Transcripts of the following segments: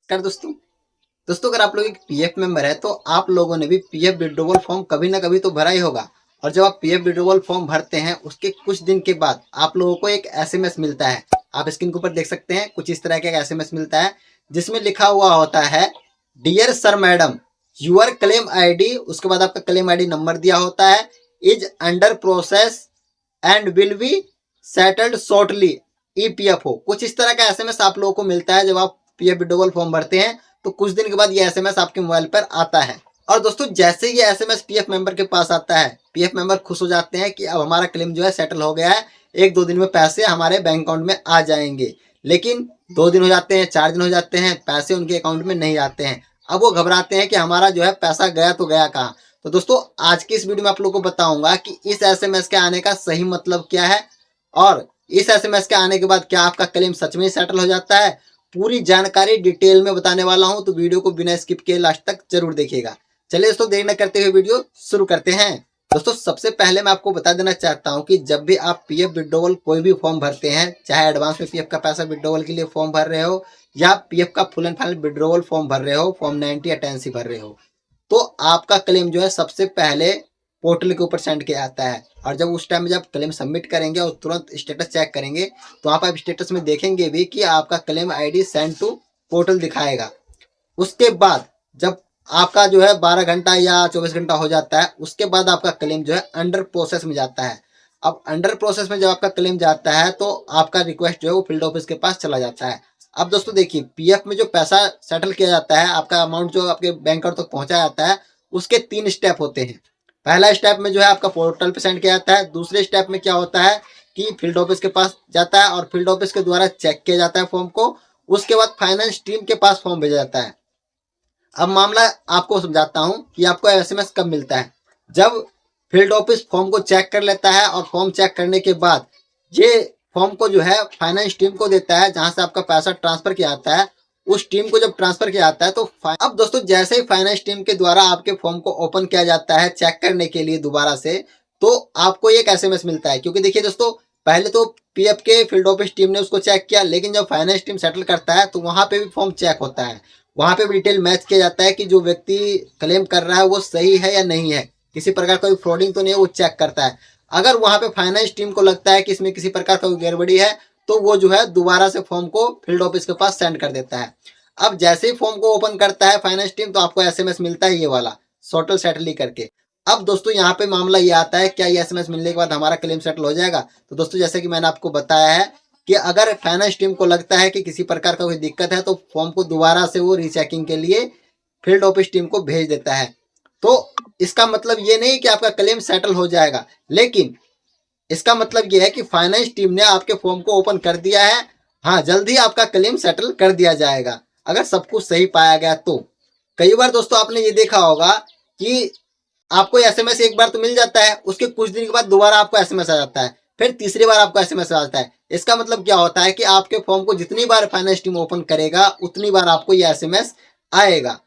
कर दोस्तों। दोस्तों अगर आप लोग एक पीएफ मेंबर है तो आप लोगों ने भी पीएफ विड्रॉवल फॉर्म कभी ना कभी तो भरा ही होगा। और जब आप पीएफ विड्रॉवल फॉर्म भरते हैं उसके कुछ दिन के बाद आप लोगों को एक एसएमएस मिलता है। आप स्क्रीन के ऊपर देख सकते हैं कुछ इस तरह का एक एसएमएस मिलता है जिसमें लिखा हुआ होता है dear sir madam your claim ID, उसके बाद आपका क्लेम आईडी नंबर दिया होता है, is under process and will be settled shortly EPFO. कुछ इस तरह का एसएमएस आप लोगों को मिलता है जब आप पीएफ विड्रॉवल फॉर्म भरते हैं तो कुछ दिन के बाद ये एसएमएस आपके मोबाइल पर आता है। और दोस्तों जैसे ये एसएमएस पीएफ मेंबर के पास आता है, पीएफ मेंबर खुश हो जाते हैं कि अब हमारा क्लेम जो है सेटल हो गया है, 1-2 दिन में पैसे हमारे बैंक अकाउंट में आ जाएंगे। लेकिन 2 दिन हो जाते हैं, 4 दिन हो जाते हैं, पैसे उनके अकाउंट में नहीं आते हैं। अब वो घबराते हैं कि हमारा जो है पैसा गया तो गया कहाँ। तो दोस्तों आज की इस वीडियो में आप लोगों को बताऊंगा कि इस एसएमएस के आने का सही मतलब क्या है और इस एसएमएस के आने के बाद क्या आपका क्लेम सच में सेटल हो जाता है। पूरी जानकारी डिटेल में बताने वाला हूं, तो वीडियो को बिना स्किप किए लास्ट तक जरूर देखिएगा। चलिए दोस्तों देर न करते हुए वीडियो शुरू करते हैं। दोस्तों सबसे पहले मैं आपको बता देना चाहता हूं कि जब भी आप पीएफ विड्रॉवल कोई भी फॉर्म भरते हैं, चाहे एडवांस में पीएफ का पैसा विड्रॉवल के लिए फॉर्म भर रहे हो या पीएफ का full and final withdrawal form भर रहे हो, फॉर्म 90 या 10C भर रहे हो, तो आपका क्लेम जो है सबसे पहले पोर्टल के ऊपर सेंड किया जाता है। और जब उस टाइम में जब क्लेम सबमिट करेंगे और तुरंत स्टेटस चेक करेंगे तो आप स्टेटस में देखेंगे भी कि आपका claim ID send to portal दिखाएगा। उसके बाद जब आपका जो है 12 घंटा या 24 घंटा हो जाता है, उसके बाद आपका क्लेम जो है अंडर प्रोसेस में जाता है। अब अंडर प्रोसेस में जब आपका क्लेम जाता है तो आपका रिक्वेस्ट जो है वो फील्ड ऑफिस के पास चला जाता है। अब दोस्तों देखिए पीएफ में जो पैसा सेटल किया जाता है, आपका अमाउंट जो आपके बैंक अकाउंट तक पहुंचा जाता है, उसके 3 स्टेप होते हैं। पहला स्टेप में जो है आपका पोर्टल पे सेंड किया जाता है। दूसरे स्टेप में क्या होता है कि फील्ड ऑफिस के पास जाता है और फील्ड ऑफिस के द्वारा चेक किया जाता है फॉर्म को। उसके बाद फाइनेंस टीम के पास फॉर्म भेजा जाता है। अब मामला आपको समझाता हूं कि आपको एसएमएस कब मिलता है। जब फील्ड ऑफिस फॉर्म को चेक कर लेता है और फॉर्म चेक करने के बाद ये फॉर्म को जो है फाइनेंस टीम को देता है, जहां से आपका पैसा ट्रांसफर किया जाता है। उस टीम को जब ट्रांसफर किया जाता है तो अब दोस्तों जैसे ही फाइनेंस टीम के द्वारा आपके फॉर्म को ओपन किया जाता है चेक करने के लिए दोबारा से, तो आपको एक एसएमएस मिलता है। क्योंकि देखिए दोस्तों पहले तो पीएफ के फील्ड ऑफिस टीम ने उसको चेक किया, लेकिन जब फाइनेंस टीम सेटल करता है तो वहां पे भी फॉर्म चेक होता है। वहां पे भी डिटेल मैच किया जाता है कि जो व्यक्ति क्लेम कर रहा है वो सही है या नहीं है, किसी प्रकार का कोई फ्रॉडिंग तो नहीं है, वो चेक करता है। अगर वहां पे फाइनेंस टीम को लगता है कि इसमें किसी प्रकार का कोई गड़बड़ी है तो वो जो है दोबारा से फॉर्म को फील्ड ऑफिस के पास सेंड कर देता है। अब जैसे ही फॉर्म को ओपन करता है फाइनेंस टीम तो आपको एसएमएस मिलता है ये वाला टोटल सेटल करके। अब दोस्तों यहाँ पे मामला ये आता है क्या ये एसएमएस मिलने के बाद हमारा क्लेम सेटल हो जाएगा। तो दोस्तों जैसे कि मैंने आपको बताया है कि अगर फाइनेंस टीम को लगता है कि किसी प्रकार का कोई दिक्कत है तो फॉर्म को दोबारा से वो रीचेकिंग के लिए फील्ड ऑफिस टीम को भेज देता है। तो इसका मतलब ये नहीं कि आपका क्लेम सेटल हो जाएगा, लेकिन इसका मतलब ये है कि फाइनेंस टीम ने आपके फॉर्म को ओपन कर दिया है। हाँ, जल्दी आपका क्लेम सेटल कर दिया जाएगा अगर सब कुछ सही पाया गया तो। कई बार दोस्तों आपने ये देखा होगा कि आपको एसएमएस एक बार तो मिल जाता है, उसके कुछ दिन के बाद दोबारा आपको एसएमएस आ जाता है, फिर तीसरी बार आपको एसएमएस आ जाता है। इसका मतलब क्या होता है कि आपके फॉर्म को जितनी बार फाइनेंस टीम ओपन करेगा उतनी बार आपको ये एसएमएस आएगा।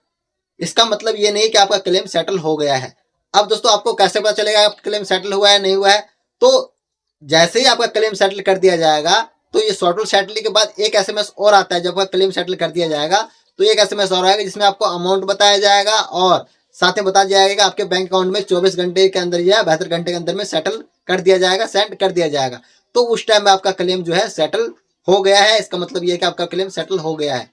इसका मतलब ये नहीं कि आपका क्लेम सेटल हो गया है। अब दोस्तों आपको कैसे पता चलेगा आपका क्लेम सेटल हुआ है नहीं हुआ है, तो जैसे ही आपका क्लेम सेटल कर दिया जाएगा तो ये टोटल सेटल के बाद एक एसएमएस और आता है। जब आपका क्लेम सेटल कर दिया जाएगा तो एक एसएमएस और आएगा जिसमें आपको अमाउंट बताया जाएगा और साथ में बताया जाएगा कि आपके बैंक अकाउंट में 24 घंटे के अंदर या 72 घंटे के अंदर में सेटल कर दिया जाएगा, सेंड कर दिया जाएगा। तो उस टाइम में आपका क्लेम जो है सेटल हो गया है। इसका मतलब ये है कि आपका क्लेम सेटल हो गया है।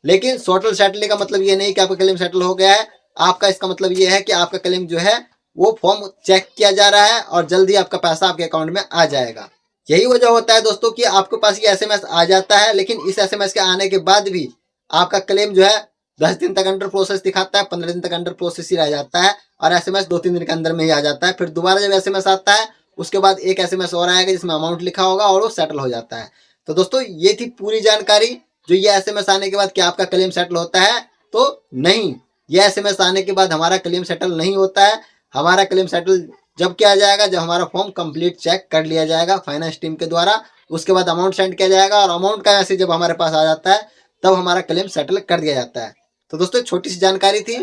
लेकिन टोटल सेटल का मतलब ये नहीं कि आपका क्लेम सेटल हो गया है। आपका इसका मतलब ये है कि आपका क्लेम जो है वो फॉर्म चेक किया जा रहा है और जल्दी आपका पैसा आपके अकाउंट में आ जाएगा। यही वजह होता है दोस्तों कि आपके पास ये एसएमएस आ जाता है, लेकिन इस एसएमएस के आने के बाद भी आपका क्लेम जो है 10 दिन तक अंडर प्रोसेस दिखाता है, 15 दिन तक अंडर प्रोसेस ही रह जाता है और एसएमएस 2-3 दिन के अंदर में ही आ जाता है। फिर दोबारा जब एसएमएस आता है उसके बाद एक एसएमएस और आएगा जिसमें अमाउंट लिखा होगा और वो सेटल हो जाता है। तो दोस्तों ये थी पूरी जानकारी। जो ये एसएमएस आने के बाद क्या आपका क्लेम सेटल होता है, तो नहीं, ये एसएमएस आने के बाद हमारा क्लेम सेटल नहीं होता है। हमारा क्लेम सेटल जब किया जाएगा जब हमारा फॉर्म कंप्लीट चेक कर लिया जाएगा फाइनेंस टीम के द्वारा, उसके बाद अमाउंट सेंड किया जाएगा और अमाउंट का मैसेज जब हमारे पास आ जाता है तब हमारा क्लेम सेटल कर दिया जाता है। तो दोस्तों छोटी सी जानकारी थी।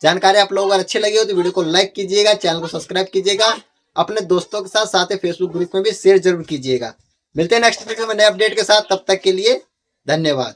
जानकारी आप लोगों को अगर अच्छी लगी हो तो वीडियो को लाइक कीजिएगा, चैनल को सब्सक्राइब कीजिएगा, अपने दोस्तों के साथ साथ फेसबुक ग्रुप में भी शेयर जरूर कीजिएगा। मिलते हैं नेक्स्ट वीडियो में नए अपडेट के साथ, तब तक के लिए धन्यवाद।